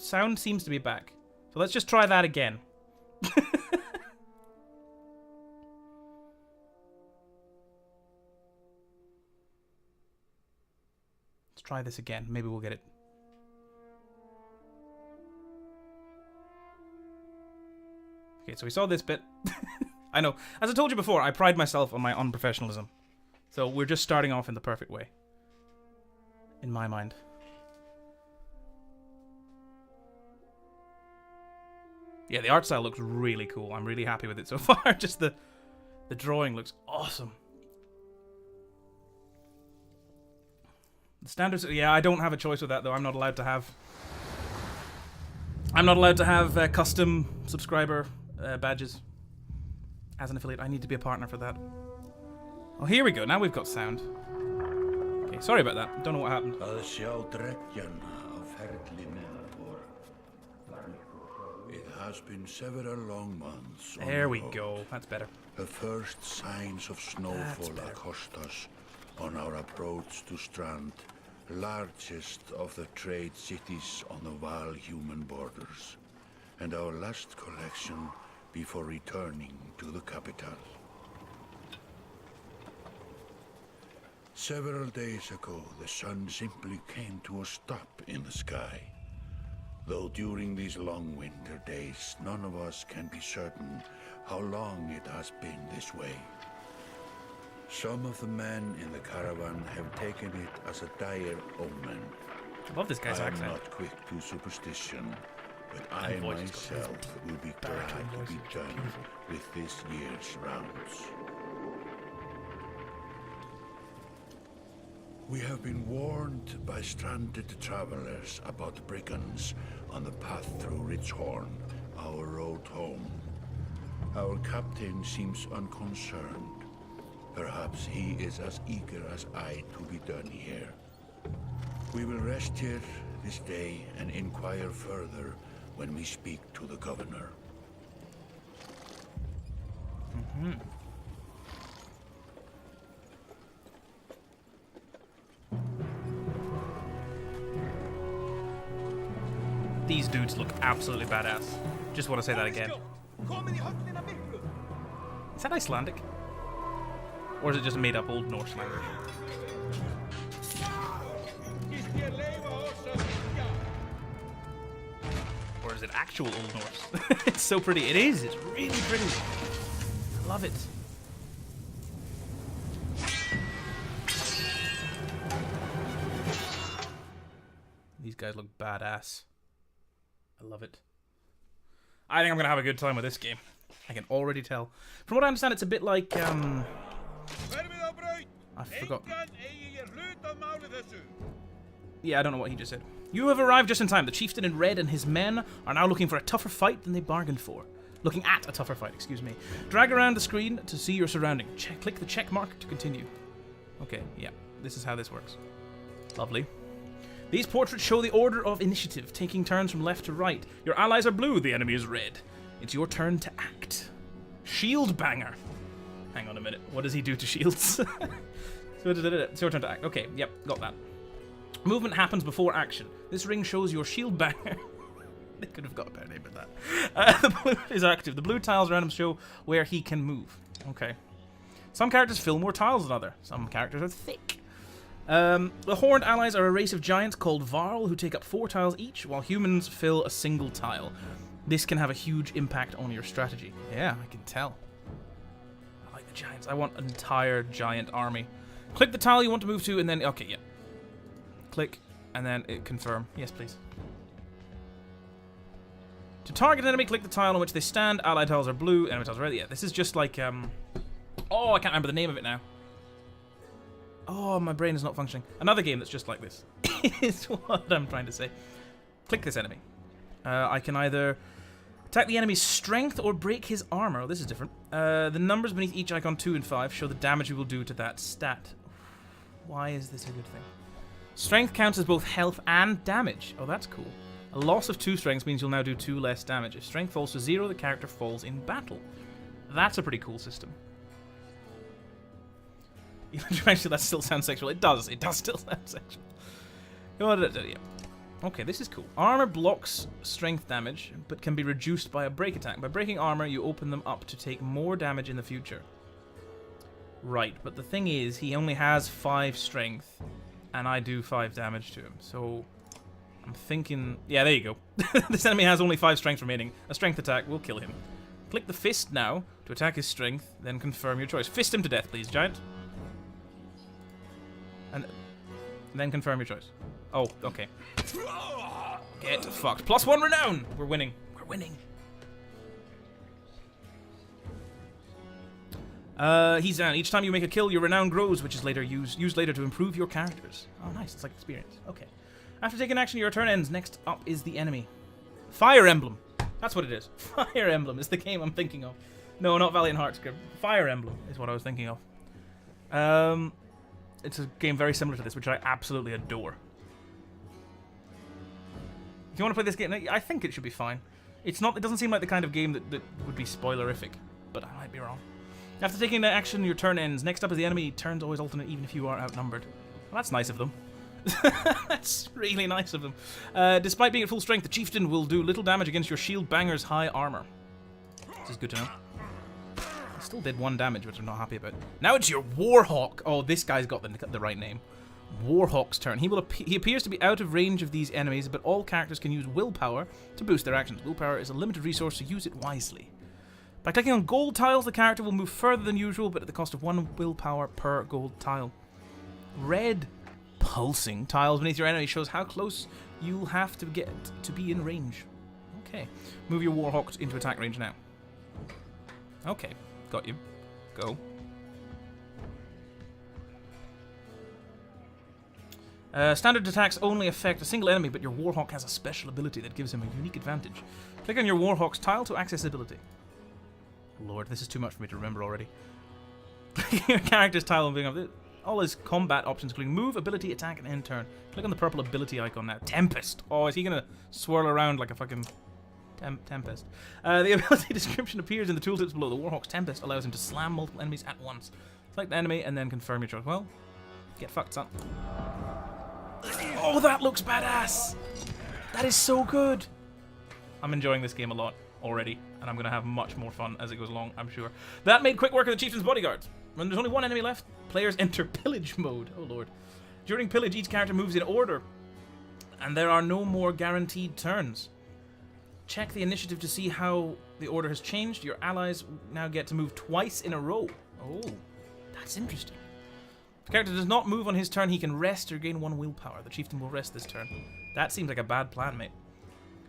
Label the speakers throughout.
Speaker 1: sound seems to be back. So let's just try that again. Let's try this again. Maybe we'll get it. Okay, so we saw this bit. I know. As I told you before, I pride myself on my unprofessionalism. So we're just starting off in the perfect way. In my mind. Yeah, the art style looks really cool. I'm really happy with it so far. Just the drawing looks awesome. The standards, yeah, I don't have a choice with that though. I'm not allowed to have custom subscriber badges as an affiliate. I need to be a partner for that. Oh, here we go. Now we've got sound. Okay, sorry about that. Don't know what happened.
Speaker 2: It has been several long months.
Speaker 1: There we go. That's better.
Speaker 2: The first signs of snowfall accost us on our approach to Strand, largest of the trade cities on the Val human borders, and our last collection before returning to the capital. Several days ago, the sun simply came to a stop in the sky. Though during these long winter days, none of us can be certain how long it has been this way. Some of the men in the caravan have taken it as a dire omen.
Speaker 1: I love this guy's accent.
Speaker 2: I'm not quick to superstition, but I myself will be glad to be done with this year's rounds. We have been warned by stranded travelers about brigands on the path through Ridgehorn, our road home. Our captain seems unconcerned. Perhaps he is as eager as I to be done here. We will rest here this day and inquire further when we speak to the governor.
Speaker 1: These dudes look absolutely badass. Just want to say that again. Is that Icelandic? Or is it just made up Old Norse language? Or is it actual Old Norse? It's so pretty. It is. It's really pretty. I love it. These guys look badass. I love it. I think I'm going to have a good time with this game. I can already tell. From what I understand, it's a bit like, I forgot. Yeah, I don't know what he just said. You have arrived just in time. The chieftain in red and his men are now looking for a tougher fight than they bargained for. Looking at a tougher fight, excuse me. Drag around the screen to see your surrounding. Click the check mark to continue. Okay, yeah. This is how this works. Lovely. These portraits show the order of initiative, taking turns from left to right. Your allies are blue, the enemy is red. It's your turn to act. Shield banger. Hang on a minute. What does he do to shields? It's your turn to act. Okay, yep, got that. Movement happens before action. This ring shows your shield banger. They could have got a better name than that. The blue is active. The blue tiles around him show where he can move. Okay. Some characters fill more tiles than others. Some characters are thick. The horned allies are a race of giants called Varl who take up 4 tiles each, while humans fill a single tile. This can have a huge impact on your strategy. Yeah, I can tell. I like the giants. I want an entire giant army. Click the tile you want to move to, and then... Okay, yeah. Click, and then confirm. Yes, please. To target an enemy, click the tile on which they stand. Allied tiles are blue, enemy tiles are red. Yeah, this is just like... Oh, I can't remember the name of it now. Oh, my brain is not functioning. Another game that's just like this is what I'm trying to say. Click this enemy. I can either attack the enemy's strength or break his armor. Oh, this is different. The numbers beneath each icon 2 and 5 show the damage we will do to that stat. Why is this a good thing? Strength counts as both health and damage. Oh, that's cool. A loss of 2 strengths means you'll now do 2 less damage. If strength falls to 0, the character falls in battle. That's a pretty cool system. Actually, that still sounds sexual. It does. It does still sound sexual. Yeah. Okay, this is cool. Armor blocks strength damage, but can be reduced by a break attack. By breaking armor, you open them up to take more damage in the future. Right, but the thing is, he only has 5 strength, and I do 5 damage to him. So, I'm thinking... Yeah, there you go. This enemy has only 5 strength remaining. A strength attack will kill him. Click the fist now to attack his strength, then confirm your choice. Fist him to death, please, giant. And then confirm your choice. Oh, okay. Get fucked. +1 renown! We're winning. We're winning. He's down. Each time you make a kill, your renown grows, which is later used later to improve your characters. Oh, nice. It's like experience. Okay. After taking action, your turn ends. Next up is the enemy. Fire Emblem. That's what it is. Fire Emblem is the game I'm thinking of. No, not Valiant Hearts script. Fire Emblem is what I was thinking of. It's a game very similar to this, which I absolutely adore. If you want to play this game, I think it should be fine. It's not. It doesn't seem like the kind of game that would be spoilerific, but I might be wrong. After taking action, your turn ends. Next up is the enemy. Turns always alternate, even if you are outnumbered. Well, that's nice of them. That's really nice of them. Despite being at full strength, the chieftain will do little damage against your shield banger's high armor. This is good to know. I still did 1 damage, which I'm not happy about. Now it's your Warhawk. Oh, this guy's got the right name. Warhawk's turn. He appears to be out of range of these enemies, but all characters can use willpower to boost their actions. Willpower is a limited resource, so use it wisely. By clicking on gold tiles, the character will move further than usual, but at the cost of 1 willpower per gold tile. Red pulsing tiles beneath your enemy shows how close you'll have to get to be in range. Okay. Move your Warhawk into attack range now. Okay. Got you. Go. Standard attacks only affect a single enemy, but your Warhawk has a special ability that gives him a unique advantage. Click on your Warhawk's tile to access ability. Lord, this is too much for me to remember already. Click your character's tile and bring up all his combat options, including move, ability, attack, and end turn. Click on the purple ability icon now. Tempest. Oh, is he going to swirl around like a fucking Tempest? The ability description appears in the tooltips below. The Warhawk's Tempest allows him to slam multiple enemies at once. Select the enemy and then confirm your choice. Well, get fucked, son. Oh, that looks badass! That is so good! I'm enjoying this game a lot already, and I'm going to have much more fun as it goes along, I'm sure. That made quick work of the Chieftain's bodyguards. When there's only 1 enemy left, players enter pillage mode. Oh lord. During pillage, each character moves in order, and there are no more guaranteed turns. Check the initiative to see how the order has changed. Your allies now get to move twice in a row. Oh, that's interesting. If the character does not move on his turn, he can rest or gain 1 willpower. The chieftain will rest this turn. That seems like a bad plan, mate.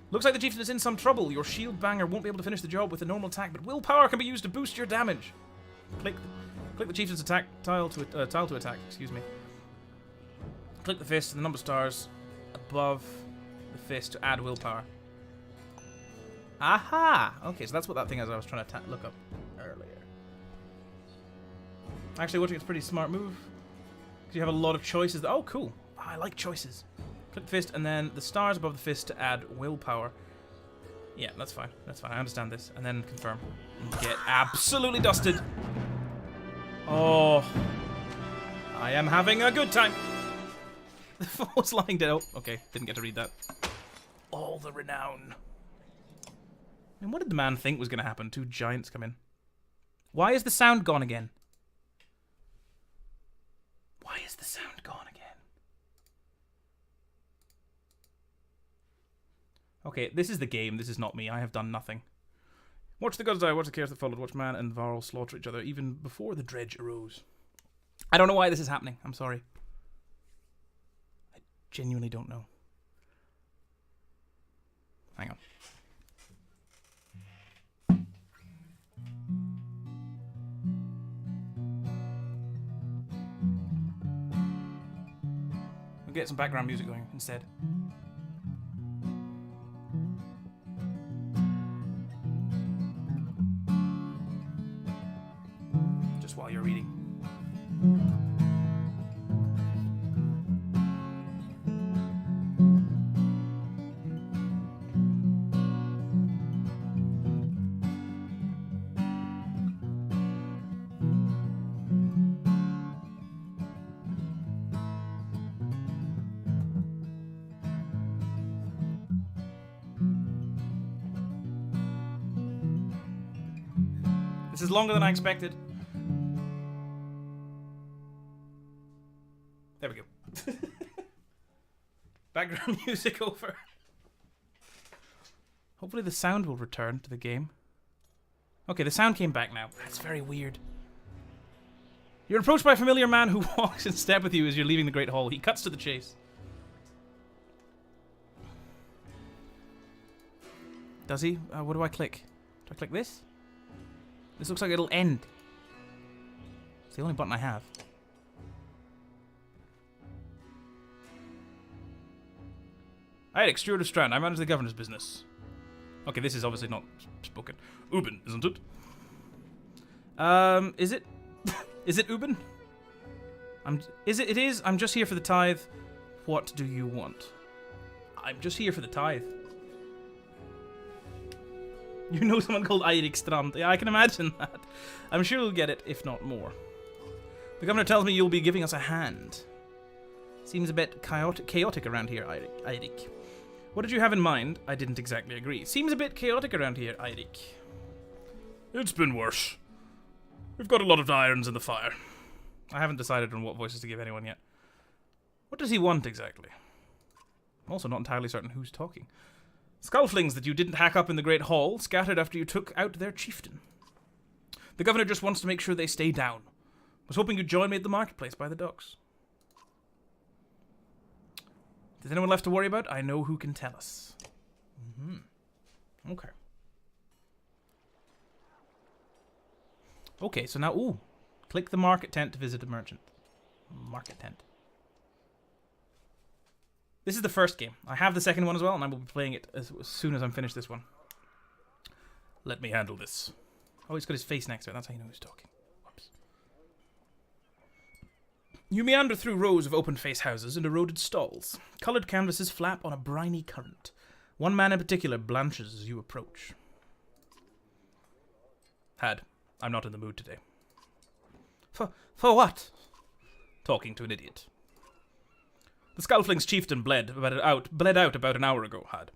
Speaker 1: Looks like the chieftain is in some trouble. Your shield banger won't be able to finish the job with a normal attack, but willpower can be used to boost your damage. Click the chieftain's attack tile to attack. Excuse me. Click the fist and the number of stars above the fist to add willpower. Aha! Okay, so that's what that thing is I was trying to look up earlier. Actually, watching it's a pretty smart move. Because you have a lot of choices. Oh, cool. Oh, I like choices. Click the fist and then the stars above the fist to add willpower. Yeah, that's fine. That's fine. I understand this. And then confirm. And get absolutely dusted. Oh. I am having a good time. The foe's lying dead. Oh, okay. Didn't get to read that. All the renown. I mean, what did the man think was going to happen? 2 giants come in. Why is the sound gone again? Why is the sound gone again? Okay, this is the game. This is not me. I have done nothing. Watch the gods die. Watch the chaos that followed. Watch man and Varl slaughter each other even before the dredge arose. I don't know why this is happening. I'm sorry. I genuinely don't know. Hang on. We'll get some background music going instead. Just while you're reading. This is longer than I expected. There we go. Background music over. Hopefully the sound will return to the game. Okay, the sound came back now. That's very weird. You're approached by a familiar man who walks in step with you as you're leaving the Great Hall. He cuts to the chase. Does he? What do I click? Do I click this? This looks like it'll end. It's the only button I have. Alright, Steward of Strand. I manage the governor's business. Okay, this is obviously not spoken. Ubin, isn't it? Is it? Is it Ubin? It is. I'm just here for the tithe. What do you want? I'm just here for the tithe. You know someone called Eirik Strand. Yeah, I can imagine that. I'm sure you'll get it, if not more. The governor tells me you'll be giving us a hand. Seems a bit chaotic around here, Eirik. What did you have in mind? I didn't exactly agree. Seems a bit chaotic around here, Eirik. It's been worse. We've got a lot of irons in the fire. I haven't decided on what voices to give anyone yet. What does he want exactly? I'm also not entirely certain who's talking. Skullflings that you didn't hack up in the Great Hall scattered after you took out their chieftain. The governor just wants to make sure they stay down. Was hoping you'd join me at the marketplace by the docks. There's anyone left to worry about? I know who can tell us. Okay. Okay, so now, ooh. Click the market tent to visit a merchant. Market tent. This is the first game. I have the second one as well, and I will be playing it as soon as I'm finished this one. Let me handle this. Oh, he's got his face next to it. That's how you know he's talking. Whoops. You meander through rows of open-face houses and eroded stalls. Coloured canvases flap on a briny current. One man in particular blanches as you approach. Had. I'm not in the mood today. For what? Talking to an idiot. The Skullfling's chieftain bled out about an hour ago, Had.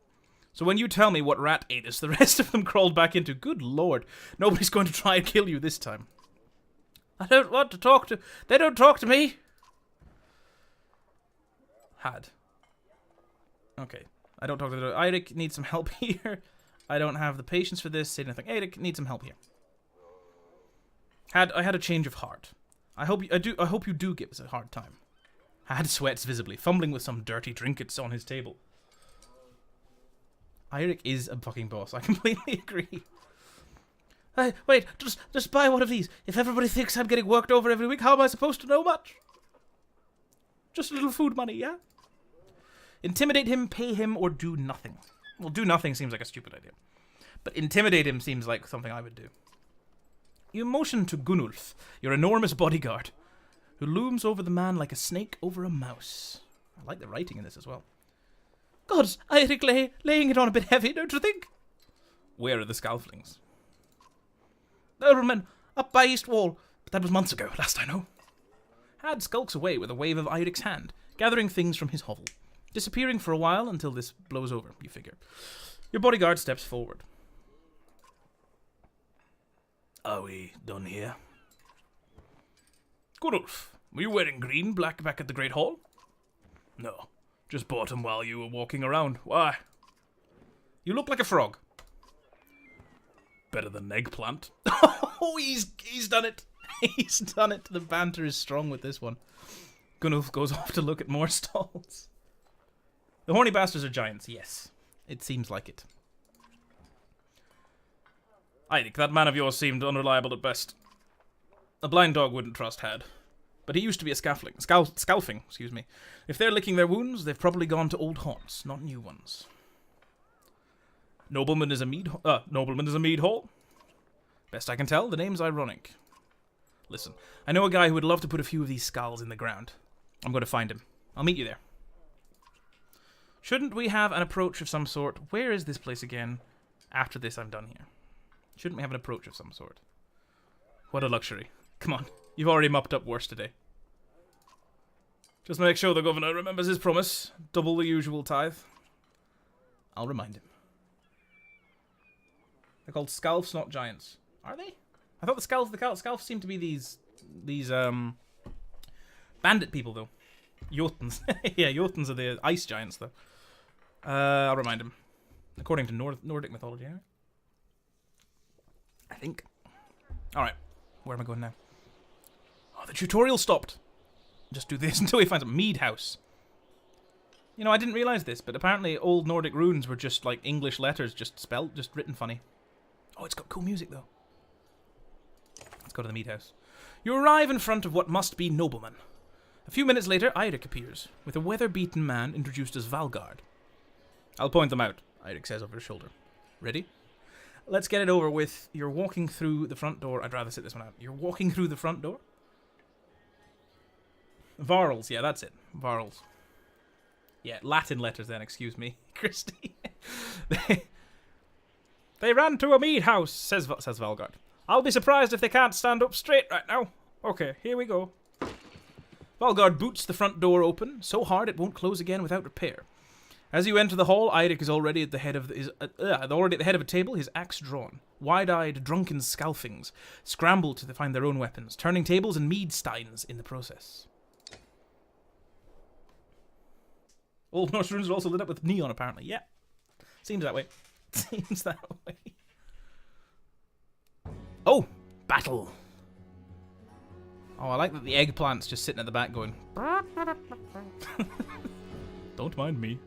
Speaker 1: So when you tell me what rat ate us, the rest of them crawled back into. Good lord, nobody's going to try and kill you this time. I don't want to talk to. They don't talk to me. Had. Okay, I don't talk to. Eirik needs some help here. I don't have the patience for this. Say nothing. Eirik needs some help here. I had a change of heart. I hope you do give us a hard time. Had sweats visibly, fumbling with some dirty trinkets on his table. Eirik is a fucking boss. I completely agree. Wait, just buy one of these. If everybody thinks I'm getting worked over every week, how am I supposed to know much? Just a little food money, yeah? Intimidate him, pay him, or do nothing. Well, do nothing seems like a stupid idea. But intimidate him seems like something I would do. You motion to Gunnulf, your enormous bodyguard, who looms over the man like a snake over a mouse. I like the writing in this as well. Gods, Eirik laying it on a bit heavy, don't you think? Where are the Skullflings? Noblemen, up by East Wall, but that was months ago, last I know. Had skulks away with a wave of Eirik's hand, gathering things from his hovel, disappearing for a while until this blows over, you figure. Your bodyguard steps forward. Are we done here? Gunnulf, were you wearing green back at the Great Hall? No, just bought them while you were walking around. Why? You look like a frog. Better than an eggplant. Oh, he's done it. He's done it. The banter is strong with this one. Gunnulf goes off to look at more stalls. The horny bastards are giants, yes. It seems like it. Eirik, that man of yours seemed unreliable at best. A blind dog wouldn't trust Had. But he used to be a scalfing, excuse me. If they're licking their wounds, they've probably gone to old haunts, not new ones. Nobleman is a mead hall? Best I can tell, the name's ironic. Listen, I know a guy who would love to put a few of these skulls in the ground. I'm going to find him. I'll meet you there. Shouldn't we have an approach of some sort? Where is this place again? After this, I'm done here. Shouldn't we have an approach of some sort? What a luxury. Come on, you've already mopped up worse today. Just make sure the governor remembers his promise. Double the usual tithe. I'll remind him. They're called scalfs, not giants. Are they? I thought the Scalfs seemed to be these bandit people though. Jotuns. Yeah, Jotuns are the ice giants though. I'll remind him. According to Nordic mythology, anyway. I think. Alright, where am I going now? Oh, the tutorial stopped. Just do this until we find a mead house. You know, I didn't realize this, but apparently old Nordic runes were just like English letters, just written funny. Oh, it's got cool music though. Let's go to the mead house. You arrive in front of what must be noblemen. A few minutes later, Eirik appears, with a weather-beaten man introduced as Valgard. I'll point them out, Eirik says over his shoulder. Ready? Let's get it over with. You're walking through the front door. I'd rather sit this one out. You're walking through the front door? Varls, yeah, that's it. Varls. Yeah, Latin letters then, excuse me, Christy. They ran to a mead house, says Valgard. I'll be surprised if they can't stand up straight right now. Okay, here we go. Valgard boots the front door open, so hard it won't close again without repair. As you enter the hall, Eirik is already at the head of a table, his axe drawn. Wide-eyed, drunken scalfings scramble to find their own weapons, turning tables and mead steins in the process. Old Norse runes are also lit up with neon, apparently. Yeah. Seems that way. Seems that way. Oh! Battle! Oh, I like that the eggplant's just sitting at the back going... Don't mind me.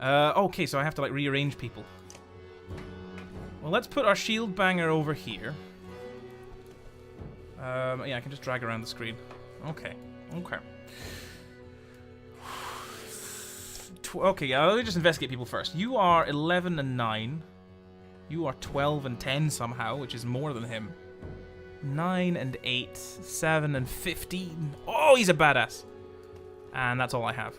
Speaker 1: Okay, so I have to, like, rearrange people. Well, let's put our shield banger over here. Yeah, I can just drag around the screen. Okay. Okay. Okay, let me just investigate people first. You are 11 and 9. You are 12 and 10 somehow, which is more than him. 9 and 8. 7 and 15. Oh, he's a badass. And that's all I have.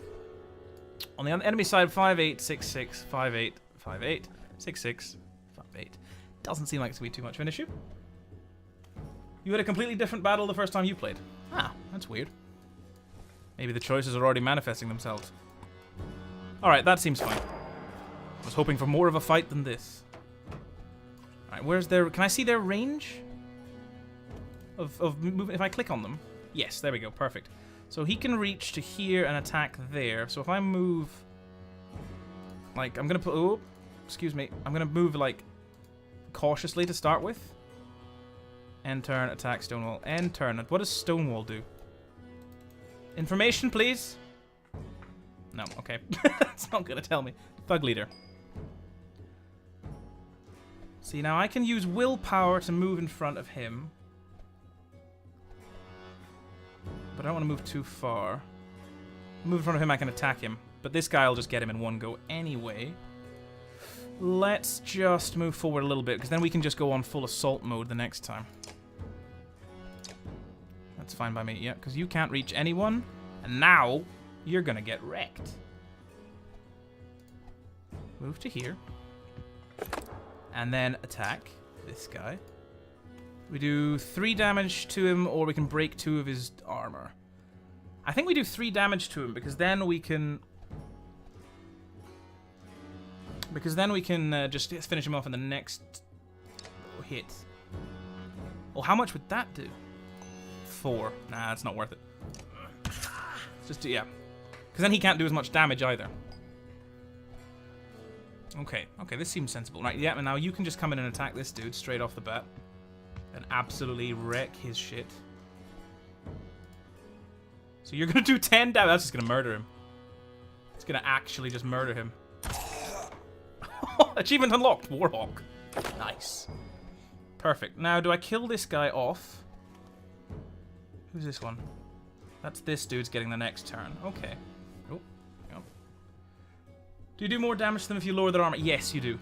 Speaker 1: On the enemy side, 5'8", 6'6", 5'8", 5'8", 6'6", 5'8". Doesn't seem like it's going to be too much of an issue. You had a completely different battle the first time you played. Ah, that's weird. Maybe the choices are already manifesting themselves. Alright, that seems fine. I was hoping for more of a fight than this. Alright, where's their... Can I see their range? Of movement if I click on them? Yes, there we go, perfect. So he can reach to here and attack there. So if I move... Like, I'm gonna put... Oh, excuse me. I'm gonna move, like, cautiously to start with. End turn, attack Stonewall. End turn. What does Stonewall do? Information, please? No, okay. It's not gonna tell me. Thug leader. See, now I can use willpower to move in front of him. But I don't want to move too far. Move in front of him, I can attack him. But this guy will just get him in one go anyway. Let's just move forward a little bit, because then we can just go on full assault mode the next time. That's fine by me, yeah, because you can't reach anyone. And now... you're gonna get wrecked. Move to here. And then attack this guy. We do 3 damage to him, or we can break 2 of his armor. I think we do 3 damage to him, because then we can... just finish him off in the next hit. Oh, how much would that do? 4. Nah, it's not worth it. Just, yeah. Because then he can't do as much damage either. Okay, okay, this seems sensible. Right, yeah, and now you can just come in and attack this dude straight off the bat. And absolutely wreck his shit. So you're going to do 10 damage. That's just going to murder him. It's going to actually just murder him. Achievement unlocked, Warhawk. Nice. Perfect. Now, do I kill this guy off? Who's this one? That's this dude's getting the next turn. Okay. Oh, yep. Do you do more damage to them if you lower their armor? Yes, you do.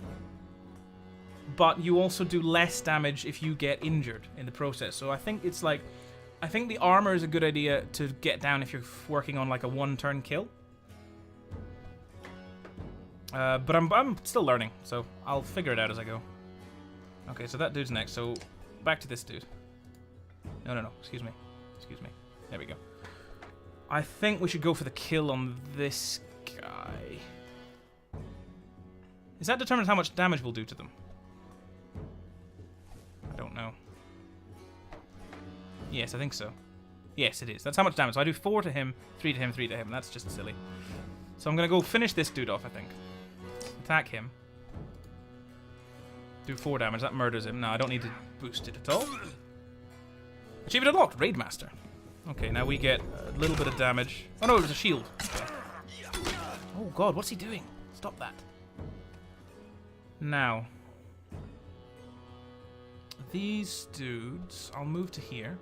Speaker 1: But you also do less damage if you get injured in the process. So I think it's like... I think the armor is a good idea to get down if you're working on like a 1-turn kill. But I'm still learning, so I'll figure it out as I go. Okay, so that dude's next. So back to this dude. No. Excuse me. Excuse me. There we go. I think we should go for the kill on this guy. Is that determined how much damage we'll do to them? I don't know. Yes, I think so. Yes, it is. That's how much damage. So I do 4 to him, 3 to him, 3 to him. That's just silly. So I'm going to go finish this dude off, I think. Attack him. Do 4 damage. That murders him. No, I don't need to boost it at all. Achievement unlocked. Raid Master. Okay, now we get a little bit of damage. Oh no, it was a shield. Okay. Oh god, what's he doing? Stop that. Now. These dudes, I'll move to here.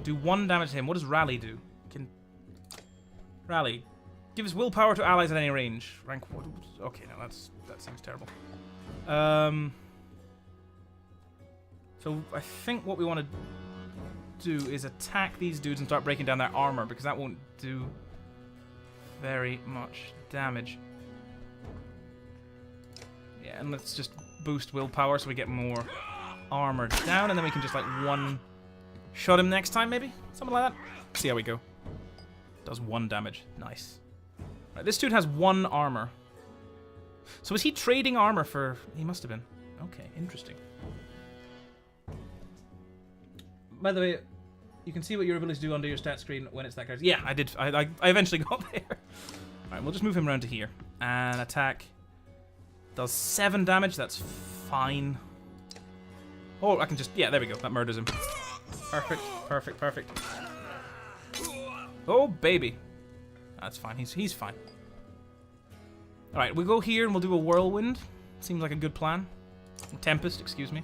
Speaker 1: Do 1 damage to him. What does Rally do? Rally. Gives willpower to allies at any range. Rank 1. Okay, no, that seems terrible. So I think what we want to do is attack these dudes and start breaking down their armor, because that won't do very much damage. Yeah, and let's just boost willpower so we get more armor down, and then we can just like one-shot him next time, maybe? Something like that. See how we go. Does 1 damage. Nice. Right, this dude has 1 armor. So is he trading armor for... He must have been. Okay, interesting. By the way, you can see what your abilities do under your stat screen when it's that character. Yeah, I did. I eventually got there. Alright, we'll just move him around to here. And attack. Does 7 damage. That's fine. Oh, I can just... Yeah, there we go. That murders him. Perfect, perfect, perfect. Oh, baby. That's fine. He's fine. Alright, we'll go here and we'll do a whirlwind. Seems like a good plan. Tempest, excuse me.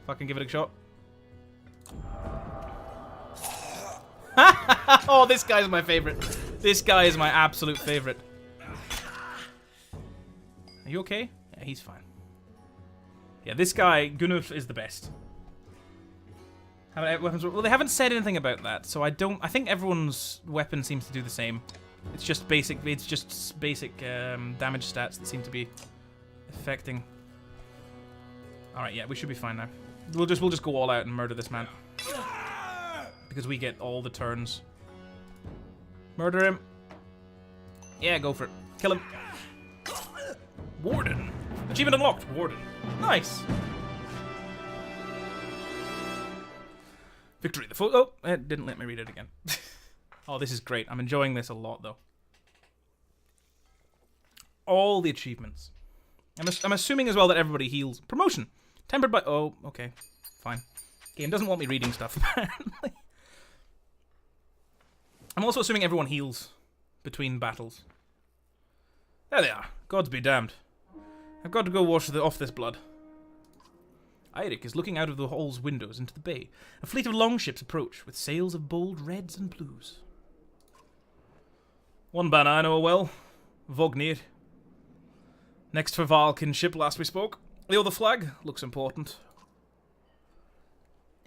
Speaker 1: Fucking give it a shot. Oh, this guy's my favorite. This guy is my absolute favorite. Are you okay? Yeah, he's fine. Yeah, this guy, Gunulf, is the best. How about weapons? Well, they haven't said anything about that, so I think everyone's weapon seems to do the same. It's just basic. It's just basic damage stats that seem to be affecting. All right, yeah, we should be fine now. We'll just go all out and murder this man because we get all the turns. Murder him. Yeah, go for it. Kill him. Warden. Achievement unlocked. Warden. Nice. Victory. The full. Oh, it didn't let me read it again. Oh, this is great. I'm enjoying this a lot, though. All the achievements. I'm assuming as well that everybody heals. Promotion. Tempered by... Oh, okay. Fine. Game doesn't want me reading stuff, apparently. I'm also assuming everyone heals between battles. There they are. Gods be damned. I've got to go wash off this blood. Eirik is looking out of the hall's windows into the bay. A fleet of longships approach, with sails of bold reds and blues. One banner I know well. Vognir. Next for Valkin ship last we spoke. The other flag looks important.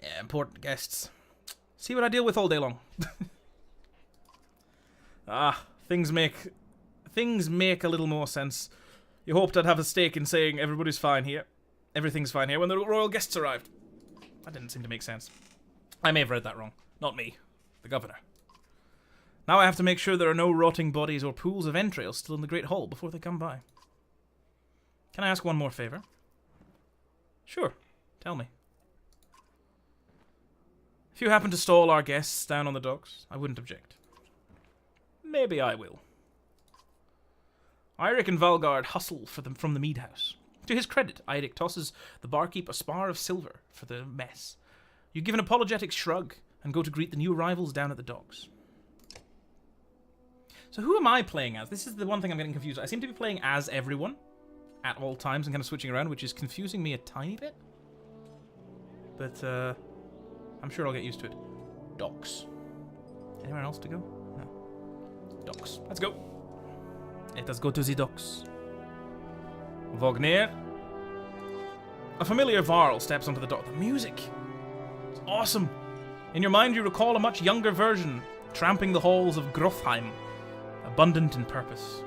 Speaker 1: Yeah, important guests. See what I deal with all day long. Things make a little more sense. You hoped I'd have a stake in saying everybody's fine here. Everything's fine here when the royal guests arrived. That didn't seem to make sense. I may have read that wrong. Not me. The governor. Now I have to make sure there are no rotting bodies or pools of entrails still in the Great Hall before they come by. Can I ask one more favor? Sure. Tell me. If you happen to stall our guests down on the docks, I wouldn't object. Maybe I will. Eirik and Valgard hustle from the mead house. To his credit, Eirik tosses the barkeep a spar of silver for the mess. You give an apologetic shrug and go to greet the new arrivals down at the docks. So who am I playing as? This is the one thing I'm getting confused. I seem to be playing as everyone at all times and kind of switching around, which is confusing me a tiny bit. But I'm sure I'll get used to it. Docks. Anywhere else to go? No. Docks. Let's go. Let us go to the docks. Vognir. A familiar Varl steps onto the dock. The music. It's awesome. In your mind, you recall a much younger version, tramping the halls of Grofheim, abundant in purpose.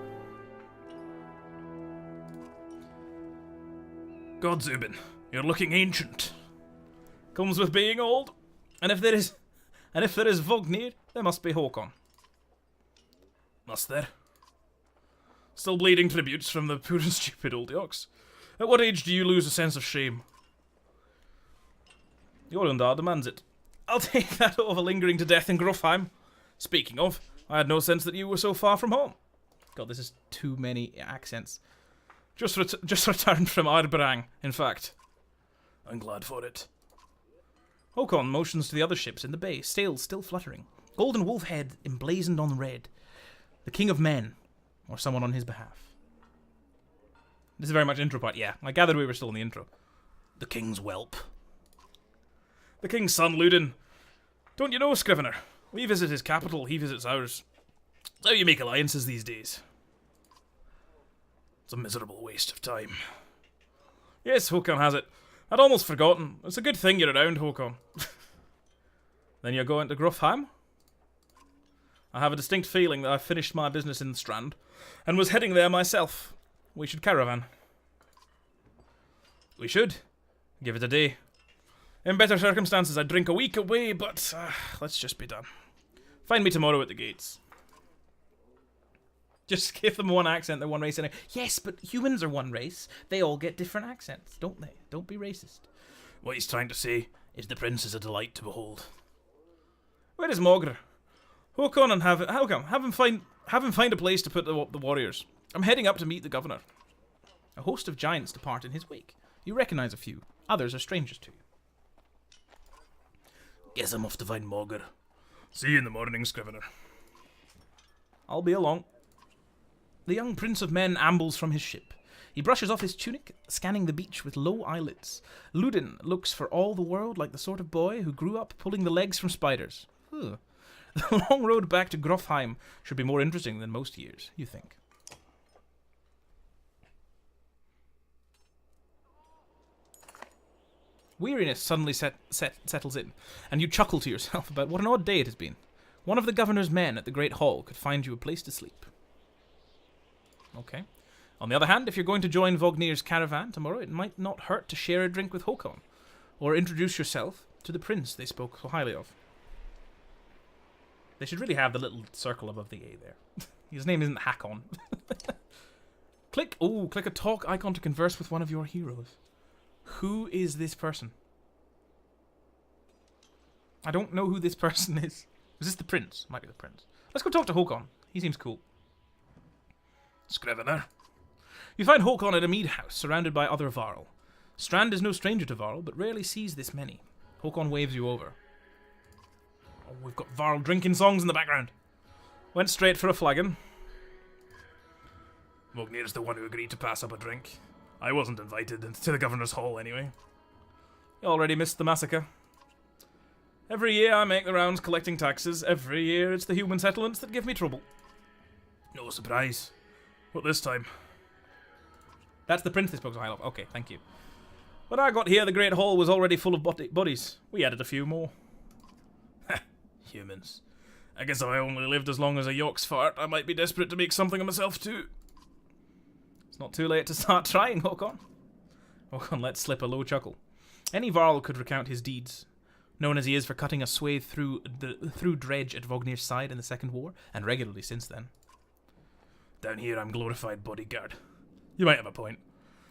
Speaker 1: God, Zubin, you're looking ancient. Comes with being old. And if there is Vognir, there must be Håkon. Must there? Still bleeding tributes from the poor and stupid old Yoks. At what age do you lose a sense of shame? Jorundar demands it. I'll take that over lingering to death in Grofheim. Speaking of, I had no sense that you were so far from home. God, this is too many accents. Just returned from Arbrang, in fact. I'm glad for it. Håkon motions to the other ships in the bay, sails still fluttering. Golden wolf head emblazoned on red. The king of men, or someone on his behalf. This is very much intro part, yeah. I gathered we were still in the intro. The king's whelp. The king's son, Ludin. Don't you know, Scrivener? We visit his capital, he visits ours. It's how you make alliances these days. It's a miserable waste of time. Yes, Håkon has it. I'd almost forgotten. It's a good thing you're around, Håkon. Then you're going to Grofheim? I have a distinct feeling that I've finished my business in the Strand, and was heading there myself. We should caravan. We should. Give it a day. In better circumstances, I'd drink a week away, but let's just be done. Find me tomorrow at the gates. Just give them one accent, they're one race. Yes, but humans are one race. They all get different accents, don't they? Don't be racist. What he's trying to say is the prince is a delight to behold. Where is Mogr? Håkon and have him find a place to put the warriors. I'm heading up to meet the governor. A host of giants depart in his wake. You recognize a few. Others are strangers to you. Guess I'm off to find Mogr. See you in the morning, Scrivener. I'll be along. The young prince of men ambles from his ship. He brushes off his tunic, scanning the beach with low eyelids. Ludin looks for all the world like the sort of boy who grew up pulling the legs from spiders. The long road back to Grofheim should be more interesting than most years, you think. Weariness suddenly settles in, and you chuckle to yourself about what an odd day it has been. One of the governor's men at the Great Hall could find you a place to sleep. Okay. On the other hand, if you're going to join Vognir's caravan tomorrow, it might not hurt to share a drink with Håkon, or introduce yourself to the prince they spoke so highly of. They should really have the little circle above the A there. His name isn't Hakon. Click a talk icon to converse with one of your heroes. Who is this person? I don't know who this person is. Is this the prince? Might be the prince. Let's go talk to Håkon. He seems cool. Scrivener. You find Håkon at a mead house, surrounded by other Varl. Strand is no stranger to Varl, but rarely sees this many. Håkon waves you over. Oh, we've got Varl drinking songs in the background. Went straight for a flagon. Vognir's the one who agreed to pass up a drink. I wasn't invited to the governor's hall anyway. You already missed the massacre. Every year I make the rounds collecting taxes. Every year it's the human settlements that give me trouble. No surprise. But this time... That's the prince they spoke to High. Okay, thank you. When I got here, the Great Hall was already full of buddies. We added a few more. Humans. I guess if I only lived as long as a York's fart, I might be desperate to make something of myself too. It's not too late to start trying, Håkon. Håkon lets slip a low chuckle. Any Varl could recount his deeds, known as he is for cutting a swathe through Dredge at Vognir's side in the Second War, and regularly since then. Down here I'm glorified bodyguard. You might have a point.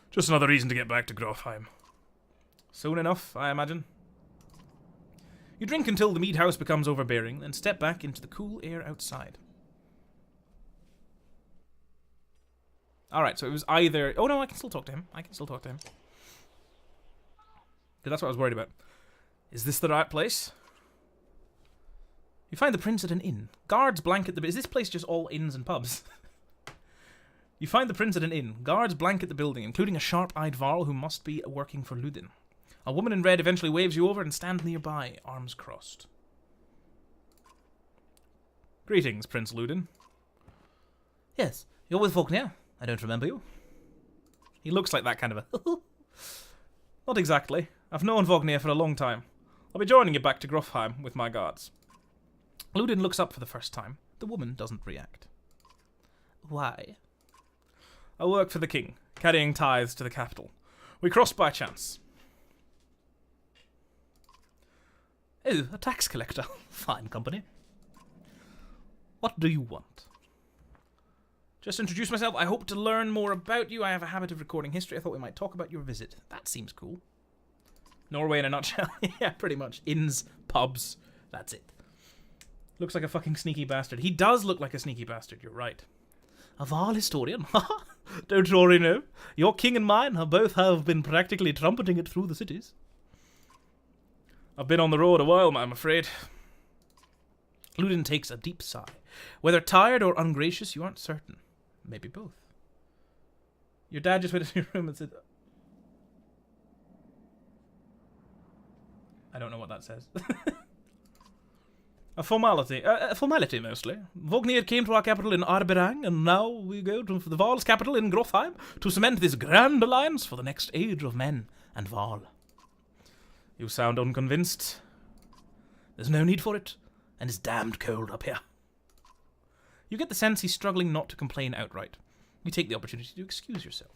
Speaker 1: Just another reason to get back to Grofheim. Soon enough, I imagine. You drink until the mead house becomes overbearing, then step back into the cool air outside. Alright, so it was either... Oh no, I can still talk to him. Because that's what I was worried about. Is this the right place? You find the prince at an inn. Guards blanket the... Is this place just all inns and pubs? You find the prince at an inn. Guards blanket the building, including a sharp-eyed Varl who must be working for Ludin. A woman in red eventually waves you over and stands nearby, arms crossed. Greetings, Prince Ludin. Yes, you're with Vognir. I don't remember you. He looks like that kind of a... Not exactly. I've known Vognir for a long time. I'll be joining you back to Grofheim with my guards. Ludin looks up for the first time. The woman doesn't react. Why? I work for the king, carrying tithes to the capital. We crossed by chance. Oh, a tax collector. Fine company. What do you want? Just introduce myself. I hope to learn more about you. I have a habit of recording history. I thought we might talk about your visit. That seems cool. Norway in a nutshell. Yeah, pretty much. Inns, pubs. That's it. Looks like a fucking sneaky bastard. He does look like a sneaky bastard, you're right. A Varl historian? Don't worry, no. Your king and mine both have been practically trumpeting it through the cities. I've been on the road a while, I'm afraid. Ludin takes a deep sigh. Whether tired or ungracious, you aren't certain. Maybe both. Your dad just went into your room and said... I don't know what that says. A formality. A formality, mostly. Vognir came to our capital in Arberang, and now we go to the Varl's capital in Grothheim to cement this grand alliance for the next age of men and Varl. You sound unconvinced. There's no need for it, and it's damned cold up here. You get the sense he's struggling not to complain outright. You take the opportunity to excuse yourself.